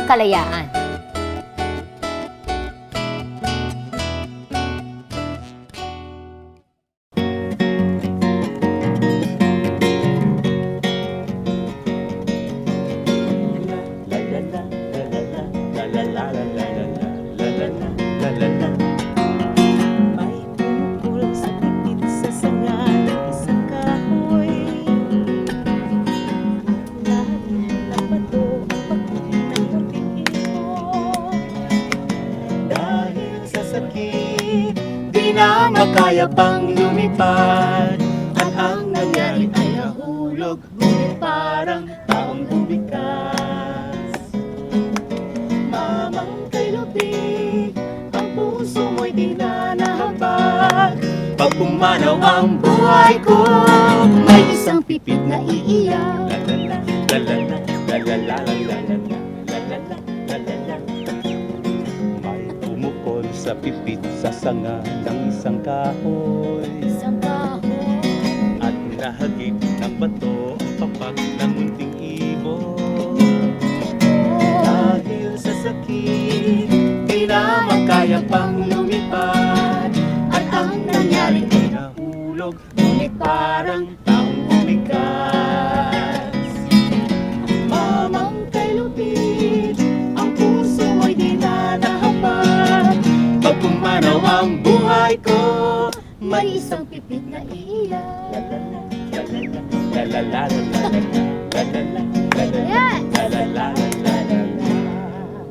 kalayaan. May tumukol sa pipit sa sanga ng isang kahoy. Lalim ng bato ang pagkuhin ng munting ibon. Dahil sa sakit, di na makaya pang lumipad. At ang nangyari ay nahulog, ngunit parang taong bumikas. Mamang kay lubig, ang puso mo'y di na nahabag. Pag pumanaw ang buhay ko, may isang pipit na iiyak. May tumukol sa pipit sa sanga ng isang kahoy. Isang kahoy. At nahagip ng bato ang papak ng munting ibon. Dahil sa sakit, di na makaya pang lumipad. At ang nangyari ay nahulog, ngunit parang taong bumigas. Mamang kay lupit, ang puso mo'y di na nahabag. Pag pumanaw ang buhay ko, may isang pipit na iiyak.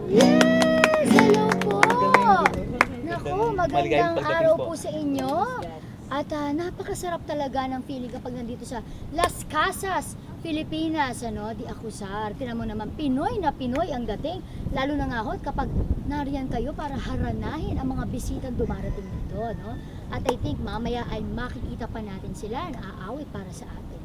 Yes! Hello po! Naku, Maligayang magandang pagdating araw po. po sa inyo. At napakasarap talaga ng feeling kapag nandito sa Las Casas, Pilipinas, Di Acusar. Tingnan mo naman, Pinoy na Pinoy ang dating. Lalo na nga ho, kapag nariyan kayo para haranahin ang mga bisitang dumarating dito, At I think mamaya ay makikita pa natin sila na aawit para sa atin.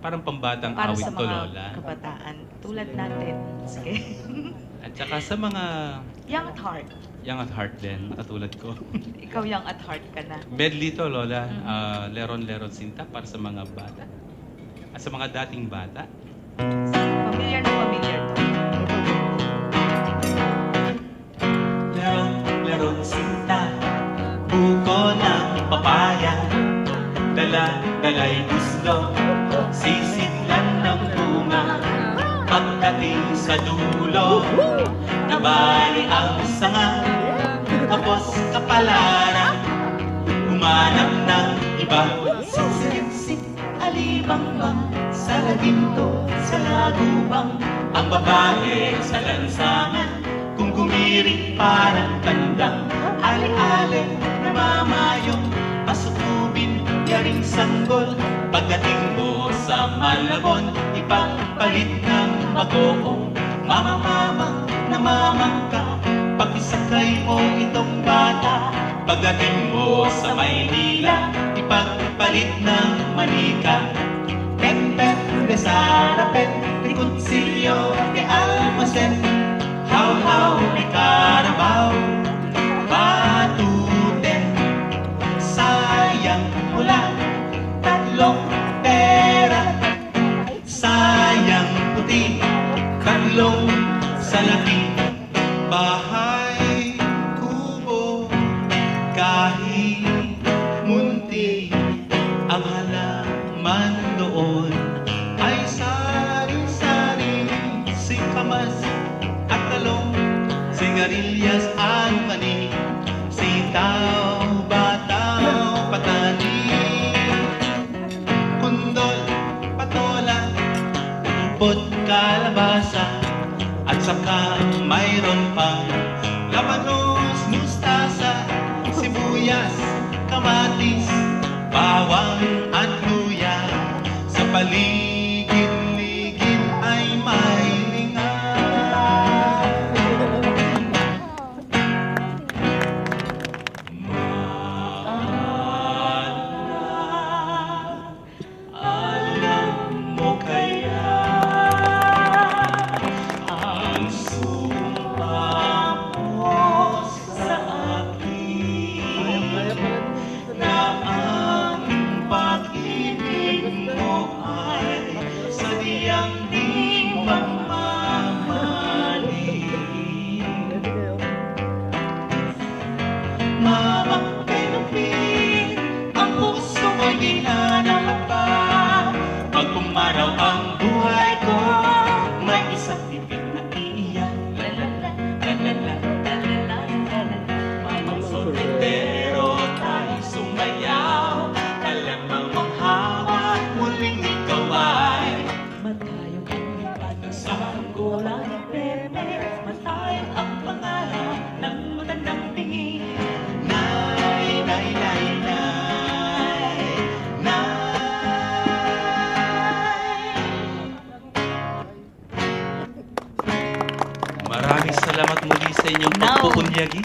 parang pambatang Para awit sa to, mga Lola. kabataan. Tulad natin. Sige. At saka sa mga Young at heart. young at heart din, katulad ko. Ikaw young at heart ka na. Medley to, Lola. Leron-leron sinta para sa mga bata. At sa mga dating bata. Familiar na familiar to. Leron-leron sinta, buko ng papaya, dala-dala'y gusto, sisidlan ng bunga. Pagdating sa dulo, nabali ang sanga, tapos kapalaran, humanap ng iba. Siksik, alibangbang, sa labinto, sa lagubang, ang babae sa lansangan, kung gumiring parang tandang, ali-ali, namamayong, pasukubin, yaring sanggol. Pagdating mo sa Malabon, ipagpalit ng bagoong, mama-mama, namamang ka, pag-isakay mo itong bata. Pagdating mo sa Maynila, ipagpalit ng manika. Pet-pet, de sarapet, de kutsilyo, de almacen, haw-haw, de karabaw, batuten. Sayang wala tatlong pera, sayang puti, tatlong salapi. Bahay, kubo, kahit munti, ang halaman doon ay sari-sari, singkamas at talong, sigarilyas at mani, sitaw, bataw, patani, kundol, patola, upot, kalabasa, at saka mayroon pang labanos, mustasa, sibuyas, kamatis, bawang at luya. Sa paligid-ligid ay may linga. Mahal, alam mo kaya ang sumpa mo sa akin, na ang pag-ibig mo ay sadyang di magmamali. Mamang pinupin, ang puso mo'y di nanahapa. Pag pumaraw ang buhay ko, may isang bibig na iiyak. Mamang solitero, tayo sumayaw. Alamang maghawak, muling ikaw ay matayong ang lipat ng saranggola ng pepe. Matayong ang pangarap ng matandang tingin. Nay, nay, nay, nay, nay. Maraming salamat muli sa inyong Now. pagpupunyagi.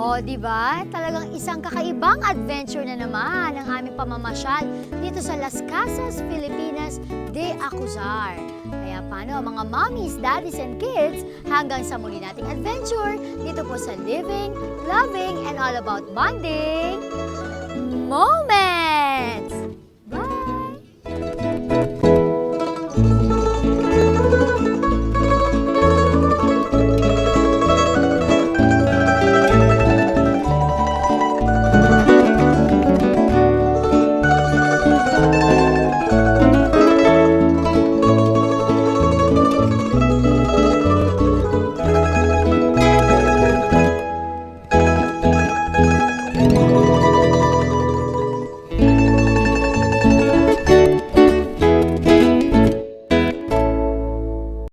O, di ba? Talagang isang kakaibang adventure na naman ang aming pamamasyal dito sa Las Casas, Filipinas de Acuzar. Kaya paano mga mommies, daddies, and kids, hanggang sa muli nating adventure dito po sa Living, Loving, and All About Bonding Moment!